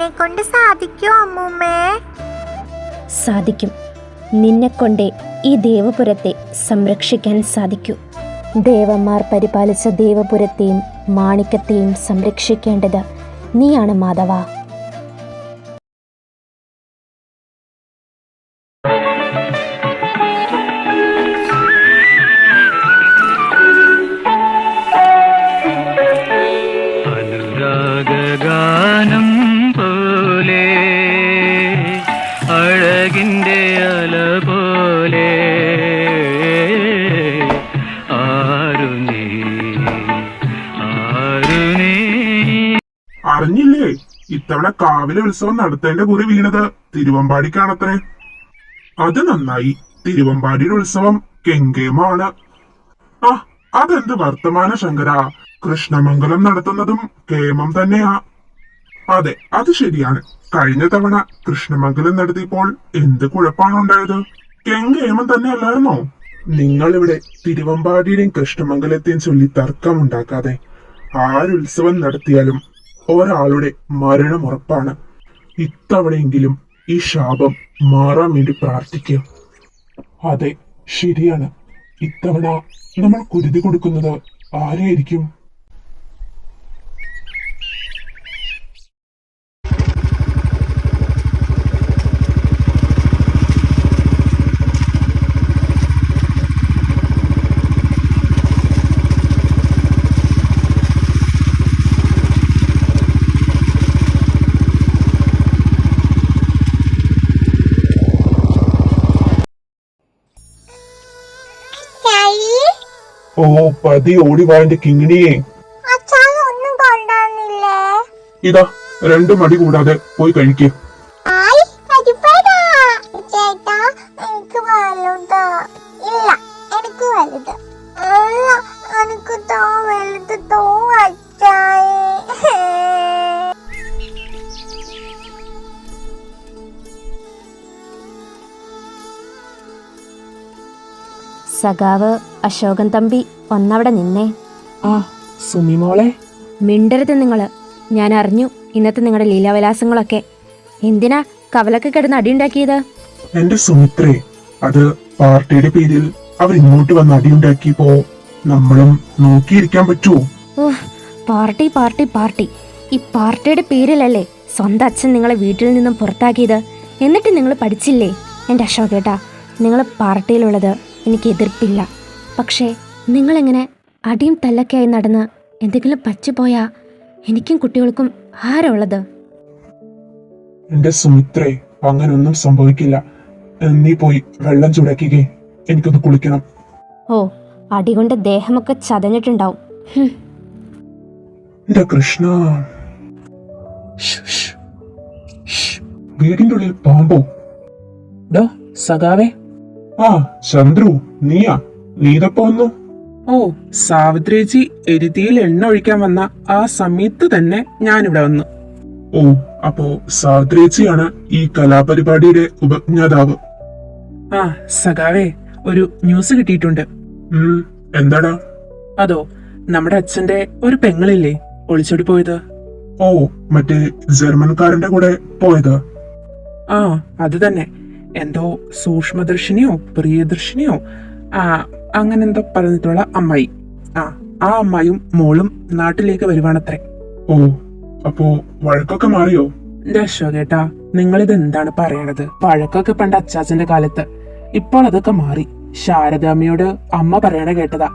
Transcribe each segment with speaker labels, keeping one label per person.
Speaker 1: എന്നെ കൊണ്ട് സാധിക്കോ അമ്മൂമ്മേ?
Speaker 2: സാധിക്കും. നിന്നെക്കൊണ്ടേ ഈ ദേവപുരത്തെ സംരക്ഷിക്കാൻ സാധിക്കൂ. ദേവന്മാർ പരിപാലിച്ച ദേവപുരത്തെയും മാണിക്കത്തെയും സംരക്ഷിക്കേണ്ടത് നീയാണ് മാധവ.
Speaker 3: അനുരാഗാനം പോലെ അഴകിൻ്റെ അല പോലെ
Speaker 4: അറിഞ്ഞില്ലേ, ഇത്തവണ കാവിലെ ഉത്സവം നടത്തേണ്ട കുറി വീണത് തിരുവമ്പാടിക്കാണത്രേ. അത് നന്നായി. തിരുവമ്പാടിയുടെ ഉത്സവം കെങ്കേമാണ്. ആ, അതെന്ത് വർത്തമാന ശങ്കര. കൃഷ്ണമംഗലം നടത്തുന്നതും കേമം തന്നെയാ. അതെ, അത് ശരിയാണ്. കഴിഞ്ഞ തവണ കൃഷ്ണമംഗലം നടത്തിയപ്പോൾ എന്ത് കുഴപ്പമാണുണ്ടായത്? കെങ്കേമം തന്നെ അല്ലായിരുന്നോ? നിങ്ങളിവിടെ തിരുവമ്പാടിയുടെയും കൃഷ്ണമംഗലത്തെയും ചൊല്ലി തർക്കമുണ്ടാക്കാതെ ആരുത്സവം നടത്തിയാലും ഒരാളുടെ മരണം ഉറപ്പാണ്. ഇത്തവണയെങ്കിലും ഈ ശാപം മാറാൻ വേണ്ടി പ്രാർത്ഥിക്കുക. അതെ, ശരിയാണ്. ഇത്തവണ നമ്മൾ കുരുതി കൊടുക്കുന്നത് ആരെയായിരിക്കും? ഓ, പതി ഓടി വാന്റെ കിങ്ങിണിയെ.
Speaker 1: ഒന്നും കൊണ്ടുവന്നില്ലേ?
Speaker 4: ഇതാ, രണ്ടു മടി കൂടാതെ പോയി കഴിക്കേ.
Speaker 1: ചേട്ടാ, എനിക്ക് വലുത് ഇല്ല. എനിക്ക് വലുത് എനിക്ക് തോ വലുത് തോ അച്ചായി.
Speaker 2: സഖാവ് അശോകൻ തമ്പി ഒന്നവിടെ നിന്നേ.
Speaker 5: ആ, സുമിമോളെ.
Speaker 2: മിണ്ടരുത് നിങ്ങള്. ഞാൻ അറിഞ്ഞു ഇന്നത്തെ നിങ്ങളുടെ ലീലാവിലാസങ്ങളൊക്കെ. എന്തിനാ കവലൊക്കെ കിടന്ന് അടിയുണ്ടാക്കിയത്?
Speaker 4: എന്റെ സുമിത്രേ, അത് പാർട്ടിയുടെ പേരിൽ അവരിങ്ങോട്ട് വന്ന് അടിയുണ്ടാക്കിയപ്പോ നമ്മളും നോക്കിയിരിക്കാൻ പറ്റുമോ?
Speaker 2: ഓഹ്, പാർട്ടി പാർട്ടി പാർട്ടി. ഈ പാർട്ടിയുടെ പേരിലല്ലേ സ്വന്തം അച്ഛൻ നിങ്ങളെ വീട്ടിൽ നിന്നും പുറത്താക്കിയത്. എന്നിട്ട് നിങ്ങൾ പഠിച്ചില്ലേ? എൻ്റെ അശോകേട്ടാ, നിങ്ങൾ പാർട്ടിയിലുള്ളത് എനിക്ക് എതിർപ്പില്ല. പക്ഷേ നിങ്ങളെങ്ങനെ അടിയും തല്ലൊക്കെയായി നടന്ന് എന്തെങ്കിലും പറ്റുപോയാ എനിക്കും കുട്ടികൾക്കും ആരുള്ളത്?
Speaker 4: എന്റെ സുമിത്രേ, അങ്ങനൊന്നും സംഭവിക്കില്ല. നീ പോയി വെള്ളം ചൂടാക്കിക്കേ, എനിക്കൊന്ന് കുളിക്കണം.
Speaker 2: ഓ, അടികൊണ്ട് ദേഹമൊക്കെ ചതഞ്ഞിട്ടുണ്ടാവും.
Speaker 4: എന്റെ കൃഷ്ണ. വീടിന്റെ ഉള്ളിൽ പാമ്പോ?
Speaker 5: ഡോ സഖാവേ.
Speaker 4: ആ, ചന്ദ്രു, നീയാ? നീതപ്പോ വന്നു?
Speaker 5: ഓ, സാവിത്രിയേച്ചി എരുതിയിൽ എണ്ണ ഒഴിക്കാൻ വന്ന ആ സമയത്ത് തന്നെ ഞാനിവിടെ വന്നു.
Speaker 4: ഓ, അപ്പോ സാവിത്രിയേച്ചിയാണ് ഈ കലാപരിപാടിയുടെ ഉപജ്ഞാതാവ്.
Speaker 5: ആ സഖാവേ, ഒരു ന്യൂസ് കിട്ടിയിട്ടുണ്ട്.
Speaker 4: എന്താടാ?
Speaker 5: അതോ, നമ്മുടെ അച്ഛന്റെ ഒരു പെങ്ങളില്ലേ ഒളിച്ചോടി പോയത്?
Speaker 4: ഓ, മറ്റേ ജർമ്മൻകാരന്റെ കൂടെ പോയത്?
Speaker 5: ആ, അത് തന്നെ. എന്തോ സൂക്ഷ്മദർശിനിയോ പ്രിയദർശിനിയോ അങ്ങനെ എന്തോ പറഞ്ഞിട്ടുള്ള അമ്മായി. ആ അമ്മായും മോളും നാട്ടിലേക്ക് വരുവാണത്രേ.
Speaker 4: ഓ, അപ്പോ വഴക്കൊക്കെ മാറിയോ?
Speaker 5: എന്റെ അശോകേട്ടാ, നിങ്ങളിത് എന്താണ് പറയണത്? വഴക്കൊക്കെ പണ്ട് അച്ചാച്ചന്റെ കാലത്ത്. ഇപ്പോൾ അതൊക്കെ മാറി. ശാരദാമ്മയോട് അമ്മ പറയണ കേട്ടതാ,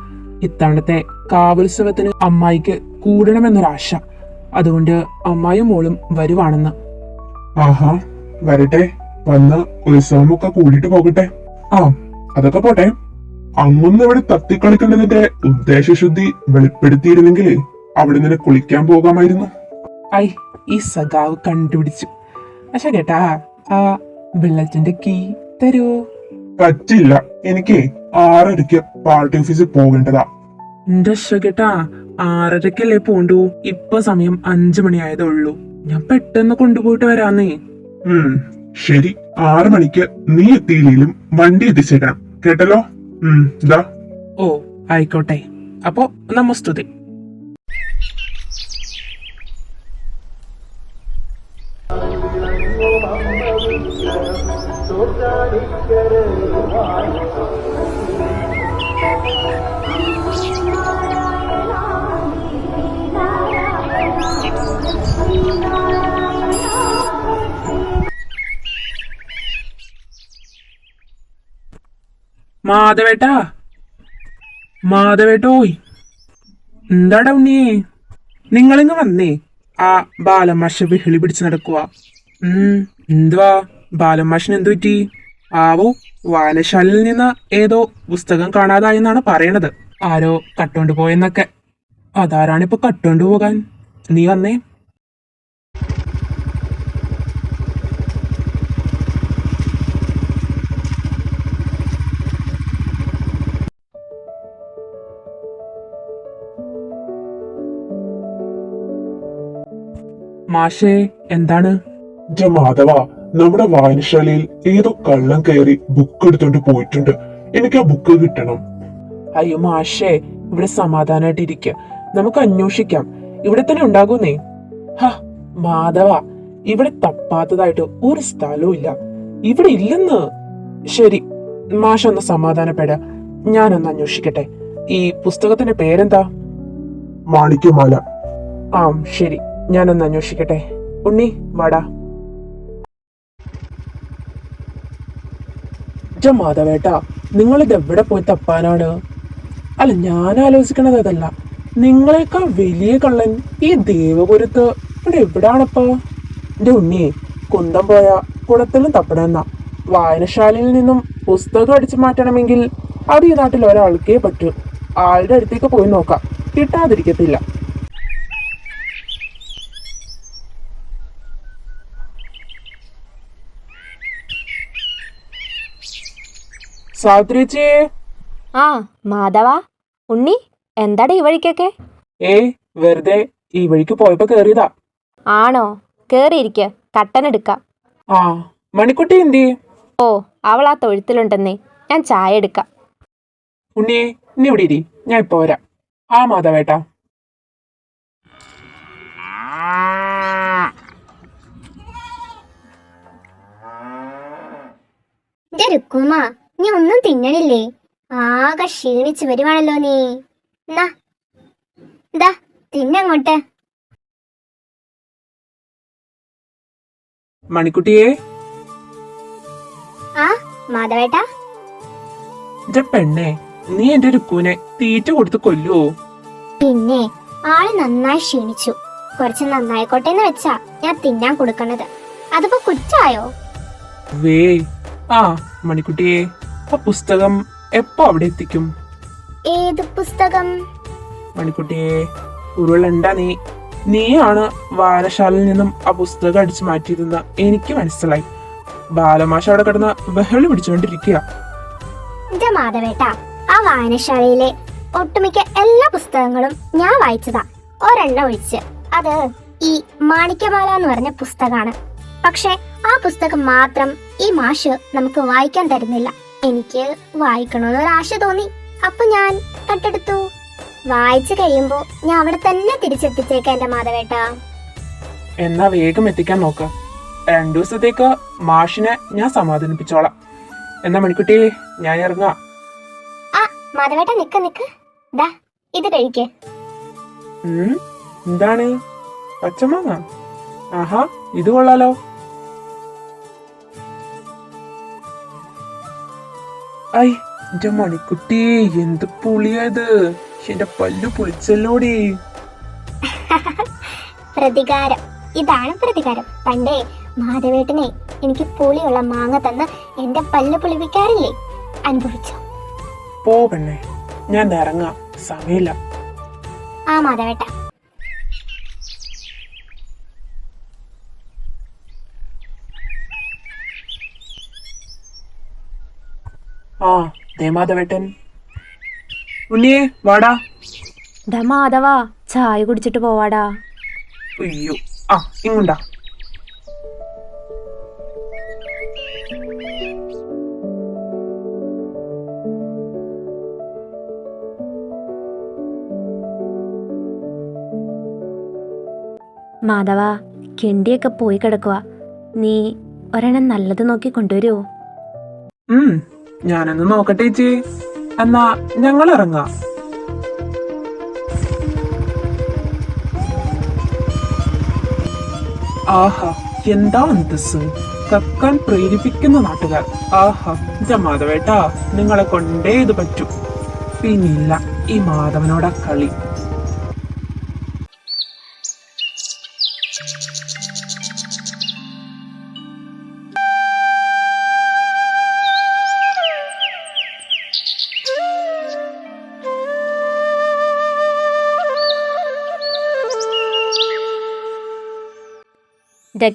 Speaker 5: ഇത്തവണത്തെ കാവുത്സവത്തിന് അമ്മായിക്ക് കൂടണമെന്നൊരാശ. അതുകൊണ്ട് അമ്മായും മോളും വരുവാണെന്ന്.
Speaker 4: ആഹാ, വരട്ടെ. വന്ന് ഉത്സവമൊക്കെ കൂടിയിട്ട് പോകട്ടെ. ആ, അതൊക്കെ പോട്ടെ. അങ്ങൊന്നും ഇവിടെ തത്തിക്കളിക്കേണ്ടതിന്റെ ഉദ്ദേശശുദ്ധി വെളിപ്പെടുത്തിയിരുന്നെങ്കിൽ അവിടെ നിന്ന് കുളിക്കാൻ പോകാമായിരുന്നു.
Speaker 5: ഐ, ഈ സഖാവ് കണ്ടുപിടിച്ചു. അശോകേട്ടാ, ആ വെള്ളത്തിന്റെ കീ തരുവോ?
Speaker 4: പറ്റില്ല, എനിക്ക് 6:30 പാർട്ടി ഓഫീസിൽ പോകേണ്ടതാ.
Speaker 5: എന്റെ അശോകേട്ടാ, 6:30 പോണ്ടു. ഇപ്പൊ സമയം 5 മണിയായതേ ഉള്ളൂ. ഞാൻ പെട്ടെന്ന് കൊണ്ടുപോയിട്ട് വരാന്നേ.
Speaker 4: ശരി, 6 മണിക്ക് നീ എത്തിയില്ലെങ്കിലും വണ്ടി എത്തിച്ചേക്കണം, കേട്ടല്ലോ? ഇതാ.
Speaker 5: ഓ, ആയിക്കോട്ടെ. അപ്പോ നമസ്തുതി. മാധവേട്ടാ, മാധവേട്ടോയ്, എന്താടാ ഉണ്ണിയേ, നിങ്ങളിങ്ങ് വന്നേ. ആ ബാലമാഷ വിഹിളി പിടിച്ച് നടക്കുക. എന്തുവാ ബാലമാഷിന് എന്തു പറ്റി? ആവോ, വായനശാലയിൽ നിന്ന് ഏതോ പുസ്തകം കാണാതായെന്നാണ് പറയണത്. ആരോ കട്ടോണ്ട് പോയെന്നൊക്കെ. അതാരാണിപ്പോ കട്ടോണ്ട് പോകാൻ? നീ വന്നേ. മാഷേ, എന്താണ്?
Speaker 4: മാധവ, നമ്മുടെ വായനശാലയിൽ ഏതോ കള്ളം കയറി ബുക്ക് എടുത്തോണ്ട് പോയിട്ടുണ്ട്. എനിക്ക് ആ ബുക്ക് കിട്ടണം.
Speaker 5: അയ്യോ മാഷേ, ഇവിടെ സമാധാനായിട്ട് ഇരിക്കുക. നമുക്ക് അന്വേഷിക്കാം. ഇവിടെ തന്നെ ഉണ്ടാകൂന്നേ. ഹ മാധവ, ഇവിടെ തപ്പാത്തതായിട്ട് ഒരു സ്ഥലവും ഇല്ല. ഇവിടെ ഇല്ലെന്ന്. ശരി, മാഷ ഒന്ന് സമാധാനപ്പെട. ഞാനൊന്ന് അന്വേഷിക്കട്ടെ. ഈ പുസ്തകത്തിന്റെ പേരെന്താ?
Speaker 4: മാണിക്യമാല.
Speaker 5: ആ ശരി, ഞാനൊന്ന് അന്വേഷിക്കട്ടെ. ഉണ്ണി വാടാ. മാധവേട്ടാ, നിങ്ങളിത് എവിടെ പോയി തപ്പാനാണ്? അല്ല, ഞാൻ ആലോചിക്കണത് അതല്ല. നിങ്ങളെക്കാൾ വലിയ കള്ളൻ ഈ ദേവപുരത്ത് ഇവിടെ എവിടാണപ്പാ? എന്റെ ഉണ്ണിയെ, കുന്തം പോയ കുളത്തിലും തപ്പണമെന്ന. വായനശാലയിൽ നിന്നും പുസ്തകം അടിച്ചു മാറ്റണമെങ്കിൽ അത് ഈ നാട്ടിൽ ഒരാൾക്കേ പറ്റൂ. ആളുടെ അടുത്തേക്ക് പോയി നോക്കാം, കിട്ടാതിരിക്കത്തില്ല. സാത്രിച്ചേ.
Speaker 2: ആ മാധവ, ഉണ്ണി, എന്താടാ ഈ വഴിക്കൊക്കെ?
Speaker 5: വെറുതെ ഈ വഴിക്ക് പോയപ്പോ കേറിയതാ.
Speaker 2: ആണോ? കേറിയിരിക്ക, കട്ടനെടുക്കാം.
Speaker 5: ആ മണിക്കുട്ടി എന്തി?
Speaker 2: ഓ, അവൾ ആ തൊഴുത്തിലുണ്ടെന്നേ. ഞാൻ ചായ എടുക്കാം.
Speaker 5: ഉണ്ണിയെ, നീ ഇവിടെ ഇരി, ഞാൻ ഇപ്പൊ വരാം. ആ മാധവേട്ടാ.
Speaker 1: രുക്കുമാ, നീ ഒന്നും തിന്നണില്ലേ? ആകെ ക്ഷീണിച്ച് വരുവാണല്ലോ നീ. ദാ തിന്നങ്ങോട്ട്.
Speaker 5: മണിക്കുട്ടിയെ.
Speaker 1: ആ മാധവേട്ടാ.
Speaker 5: പെണ്ണെ, നീ എന്റെ രുക്കുവിനെ തീറ്റ കൊടുത്ത് കൊല്ലുവോ?
Speaker 1: പിന്നെ ആള് നന്നായി ക്ഷീണിച്ചു. കുറച്ച് നന്നായിക്കോട്ടെ എന്ന് വെച്ചാ ഞാൻ തിന്നാൻ കൊടുക്കണത്. അതിപ്പോ കുറ്റായോ?
Speaker 5: വേ. ആ മണിക്കുട്ടിയെ, ആ പുസ്തകം എപ്പോ അവിടെ എത്തിക്കും?
Speaker 1: ഏത് പുസ്തകം?
Speaker 5: മണിക്കുട്ടിയെ, ഉരുളണ്ട നീ. നീയാണ് വായനശാലയിൽ നിന്നും ആ പുസ്തകം അടിച്ചു മാറ്റിയതെന്ന് എനിക്ക് മനസ്സിലായി. ബാലമാഷ അവിടെ കിടന്ന് ബഹളി പിടിച്ചുകൊണ്ടിരിക്കുക.
Speaker 1: എന്റെ മാധവേട്ട, ആ വായനശാലയിലെ ഒട്ടുമിക്ക എല്ലാ പുസ്തകങ്ങളും ഞാൻ വായിച്ചതാ, ഒരെണ്ണം ഒഴിച്ച്. അത് ഈ മാണിക്യമാല എന്ന് പറഞ്ഞ പുസ്തകമാണ്. പക്ഷെ ആ പുസ്തകം മാത്രം ഈ മാഷ് നമുക്ക് വായിക്കാൻ തരുന്നില്ല. എനിക്ക് വായിക്കണമെന്നൊരാശ തോന്നി. അപ്പൊ ഞാൻ കട്ടെടുത്തു. വായിച്ചു കഴിയുമ്പോ ഞാൻ അവിടെ തന്നെ തിരിച്ചെത്തിച്ചേക്കാം എന്റെ മാധവേട്ട.
Speaker 5: എന്നാ വേഗം എത്തിക്കാൻ നോക്ക. 2 ദിവസത്തേക്ക് മാഷിനെ ഞാൻ സമാധാനിപ്പിച്ചോളാം. എന്നാ മണിക്കുട്ടി, ഞാൻ ഇറങ്ങാം.
Speaker 1: ആ മാധവേട്ട, നിക്ക്. ദാ ഇത് കഴിക്കേ.
Speaker 5: എന്താണ്? പച്ചമാങ്ങ? ആഹാ, ഇത് കൊള്ളാലോ. ഐ, എന്റെ മണിക്കുട്ടി, എന്ത് പുളിയത്! എന്റെ പല്ലു പുളിച്ചല്ലോടി.
Speaker 1: പ്രതികാരം, ഇതാണ് പ്രതികാരം. പണ്ടേ മാധവേട്ടനെ എനിക്ക് പുളിയുള്ള മാങ്ങ തന്ന് എന്റെ പല്ല് പുളിപ്പിക്കാറില്ലേ? അനുഭവിച്ചോ?
Speaker 5: പോ പെണ്ണെ, ഞാൻ ഇറങ്ങാം, സമയമില്ല.
Speaker 1: ആ മാധവേട്ട.
Speaker 5: ആ ദേ മാധവേട്ടൻ. ഉണ്ണിയെ വാടാ.
Speaker 2: മാധവാ, ചായ കുടിച്ചിട്ട് പോവാടാ.
Speaker 5: അയ്യോ, ആ ഇങ്ങുണ്ടാ.
Speaker 2: മാധവ, കെണ്ടിയൊക്കെ പോയി കിടക്കുക. നീ ഒരെണ്ണം നല്ലത് നോക്കി കൊണ്ടുവരുമോ?
Speaker 5: ഞാനൊന്ന് നോക്കട്ടെ ചേച്ചി. എന്നാ ഞങ്ങൾ ഇറങ്ങാം. ആഹാ, എന്താ അന്തസ്! കക്കാൻ പ്രേരിപ്പിക്കുന്ന നാട്ടുകാർ. ആഹാ, മാധവേട്ടാ, നിങ്ങളെ കൊണ്ടേ ഇത് പറ്റൂ. പിന്നില്ല ഈ മാധവനോടാ കളി.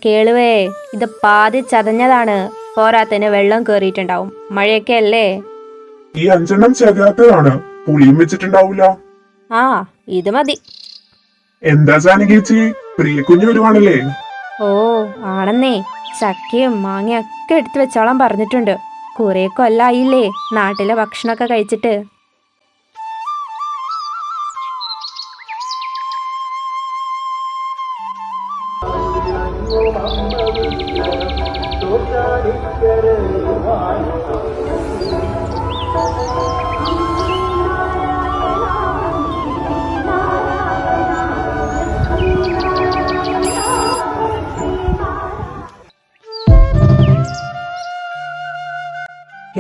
Speaker 2: കേളുവേ, ഇത് പാതി ചതഞ്ഞതാണ്. പോരാത്തതിന് വെള്ളം കേറിയിട്ടുണ്ടാവും. മഴയൊക്കെ അല്ലേ.
Speaker 4: ഈ 5 ചകരാത്തതാണ്. പുളിയും വെച്ചിട്ടുണ്ടാവൂല.
Speaker 2: ആ, ഇത് മതി.
Speaker 4: എന്താ ജാനകിച്ചി, പ്രിയ കുഞ്ഞു വരുവാണല്ലേ?
Speaker 2: ഓ ആണെന്നേ. ചക്കയും മാങ്ങയൊക്കെ എടുത്തു വെച്ചോളാൻ പറഞ്ഞിട്ടുണ്ട്. കുറെ കൊല്ലായില്ലേ നാട്ടിലെ ഭക്ഷണമൊക്കെ കഴിച്ചിട്ട്.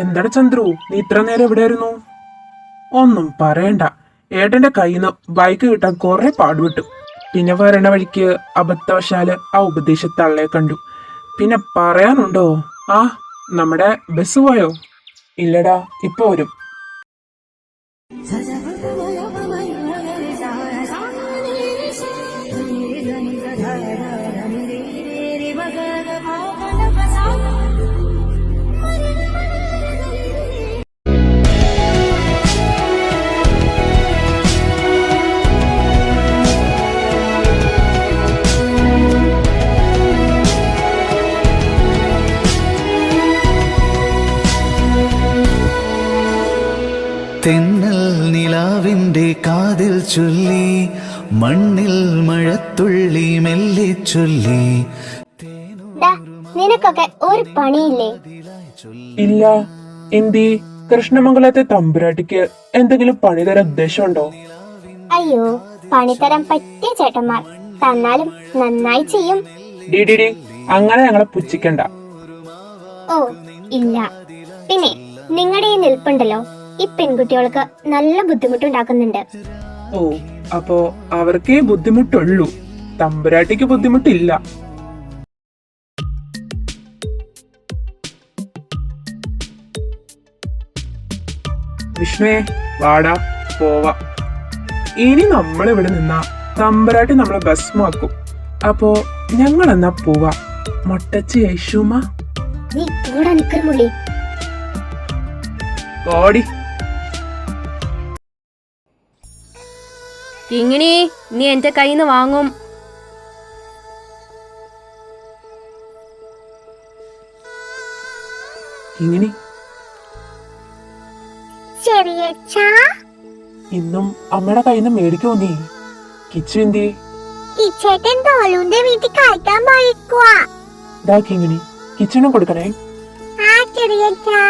Speaker 5: എന്താണ് ചന്ദ്രു, നീ ഇത്ര നേരം എവിടെയായിരുന്നു? ഒന്നും പറയണ്ട, ഏട്ടന്റെ കയ്യിൽ നിന്ന് ബൈക്ക് കിട്ടാൻ കുറെ പാടുപെട്ടു. പിന്നെ വരണ വഴിക്ക് അബദ്ധവശാല് ആ ഉപദേശത്തള്ളെ കണ്ടു. പിന്നെ പറയാനുണ്ടോ? ആ, നമ്മുടെ ബസ് പോയോ? ഇല്ലടാ, ഇപ്പൊ വരും.
Speaker 6: തെന്നൽ നിലാവിൻ്റെ കാതിൽ ചൊല്ലി, മണ്ണിൽ മഴത്തുള്ളി മെല്ലെ ചൊല്ലി.
Speaker 1: ദാ, നിനക്കൊക്കെ ഒരു പണിയില്ലേ?
Speaker 5: ഇല്ല. എന്തി കൃഷ്ണമംഗലത്തെ തമ്പുരാട്ടിക്ക് എന്തെങ്കിലും പണി തരാൻ ഉദ്ദേശമുണ്ടോ?
Speaker 1: അയ്യോ, പണിതരാൻ പറ്റിയ ചേട്ടന്മാർ തന്നാലും നന്നായി ചെയ്യും.
Speaker 5: ഡിഡിഡി, അങ്ങനെ ഞങ്ങളെ പുച്ഛിക്കണ്ട.
Speaker 1: ഓ ഇല്ല. പിന്നെ നിങ്ങളുടെ ഈ നിൽപ്പുണ്ടല്ലോ, ഈ പെൺകുട്ടികൾക്ക് നല്ല ബുദ്ധിമുട്ടുണ്ടാക്കുന്നുണ്ട്.
Speaker 5: ഓ, അപ്പോ അവർക്കേ ബുദ്ധിമുട്ടുള്ളൂ, തമ്പുരാട്ടിക്ക് ബുദ്ധിമുട്ടില്ല. വിഷ്ണുവേ, വാടാ പോവാ. ഇനി നമ്മളിവിടെ നിന്നാ തമ്പുരാട്ടി നമ്മളെ ഭസ്മാക്കും. അപ്പോ ഞങ്ങൾ എന്നാ പോവാ. മൊട്ടച്ചി യേശുമ,
Speaker 1: നീ കൂടെ നിൽക്കുമുള്ളി.
Speaker 5: ഓടി.
Speaker 2: കിങ്ങിണി, നീ എന്റെ കയ്യിൽ നിന്ന് വാങ്ങും.
Speaker 5: ഇങ്ങനെ
Speaker 1: ചെറിയച്ഛാ,
Speaker 5: ഇന്നും അമ്മയുടെ കയ്യിൽ നിന്ന് മേടിക്കോ നീ? കിച്ചു എന്തി?
Speaker 1: കിച്ചേട്ടൻ തോലുന്റെ വീട്ടിൽ കഴിക്കാൻ പോയിക്കുവാ.
Speaker 5: ദാ കിങ്ങിണി, കിച്ചണും കൊടുക്കണേ.
Speaker 1: ആ ചെറിയച്ഛാ.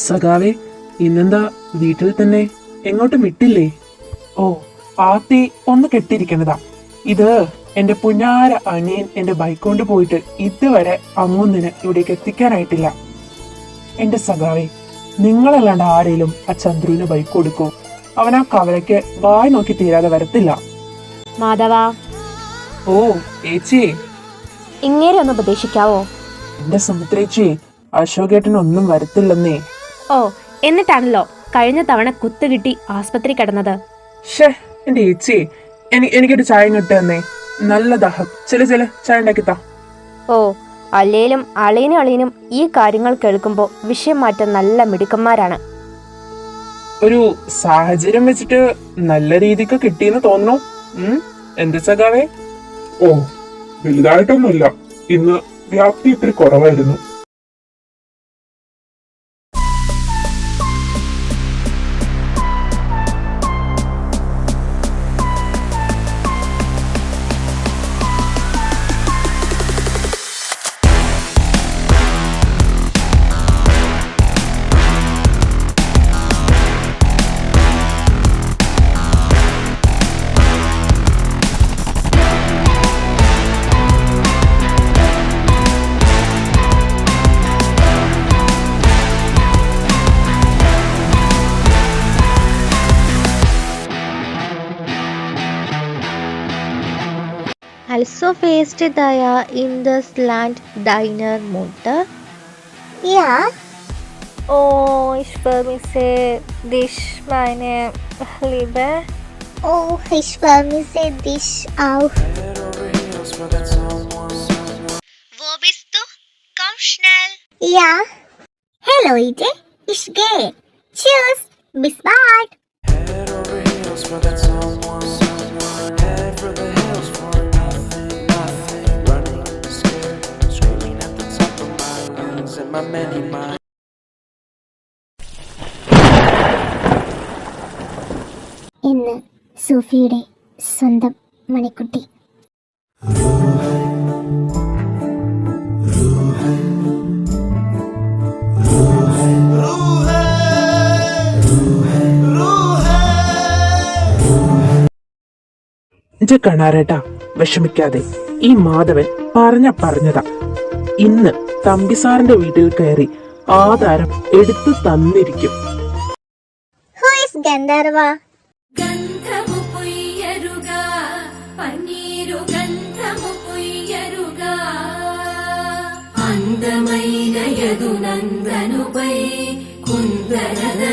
Speaker 5: സഖാവേ, ഇന്നെന്താ വീട്ടിൽ തന്നെ, എങ്ങോട്ടും വിട്ടില്ലേ? ഓ, ആത്തി ഒന്ന് കെട്ടിയിരിക്കണതാ. ഇത് എന്റെ പുന്നാര അനിയൻ എന്റെ ബൈക്ക് കൊണ്ട് പോയിട്ട് ഇതുവരെ അങ്ങൊന്നിന് ഇവിടേക്ക് എത്തിക്കാനായിട്ടില്ല. എന്റെ സഖാവേ, നിങ്ങളല്ലാണ്ട് ആരെങ്കിലും ആ ചന്ദ്രുവിന് ബൈക്ക് കൊടുക്കൂ? അവൻ ആ കവലയ്ക്ക് വായി നോക്കി തീരാതെ വരത്തില്ല.
Speaker 2: മാധവ,
Speaker 5: ഓ ഏച്ചിയെ,
Speaker 2: ഇങ്ങേരെ ഒന്ന് ഉപദേശിക്കാവോ?
Speaker 5: എന്റെ സുമിത്രേച്ചിയെ, അശോകേട്ടനൊന്നും വരത്തില്ലെന്നേ.
Speaker 2: ഓ, എന്നിട്ടാണല്ലോ കഴിഞ്ഞ തവണ കുത്തുകിട്ടി ആസ്പത്രി കിടന്നത്.
Speaker 5: ഷേ, എന്റെ ഏച്ചിയെ, എനിക്കൊരു ചായ കിട്ടു തന്നേ. നല്ല ദാഹം. ചില ചായ ഉണ്ടാക്കിത്താ.
Speaker 2: ഓ, അല്ലേലും അളിയനും അളിയനും ഈ കാര്യങ്ങൾ കേൾക്കുമ്പോൾ വിഷയം മാറ്റാൻ നല്ല മിടുക്കന്മാരാണ്.
Speaker 5: ഒരു സാഹചര്യം വെച്ചിട്ട് നല്ല രീതിക്ക് കിട്ടിയെന്ന് തോന്നുന്നു. എന്ത് സഖാവേ?
Speaker 4: ഓ, വലുതായിട്ടൊന്നുമില്ല. ഇന്ന് വ്യാപ്തി ഇത്തിരി കുറവായിരുന്നു.
Speaker 7: also faced Daya in this land diner Mutter?
Speaker 1: Ja,
Speaker 7: Oh, ich vermisse dich, meine Liebe.
Speaker 1: oh, ich vermisse dich auch.
Speaker 8: Wo bist du? Komm schnell.
Speaker 1: Ja. Hey Leute, ich gehe. Tschüss, bis bald. ഇന്ന് സൂഫിയുടെ സ്വന്തം മണിക്കുട്ടി.
Speaker 5: ഇജ്ജ് കാണാറേട്ടാ, വിഷമിക്കാതെ. ഈ മാധവൻ പറഞ്ഞതാ. ഇന്ന് തമ്പിസാറിന്റെ വീട്ടിൽ കയറി ആധാരം എടുത്തു തന്നിരിക്കും.
Speaker 1: Who is Gandharva?
Speaker 9: గంధము పొయ్యరుగా పన్నీరు గంధము పొయ్యరుగా అందమైన యదునందనుపై కుందనదనలిరమోద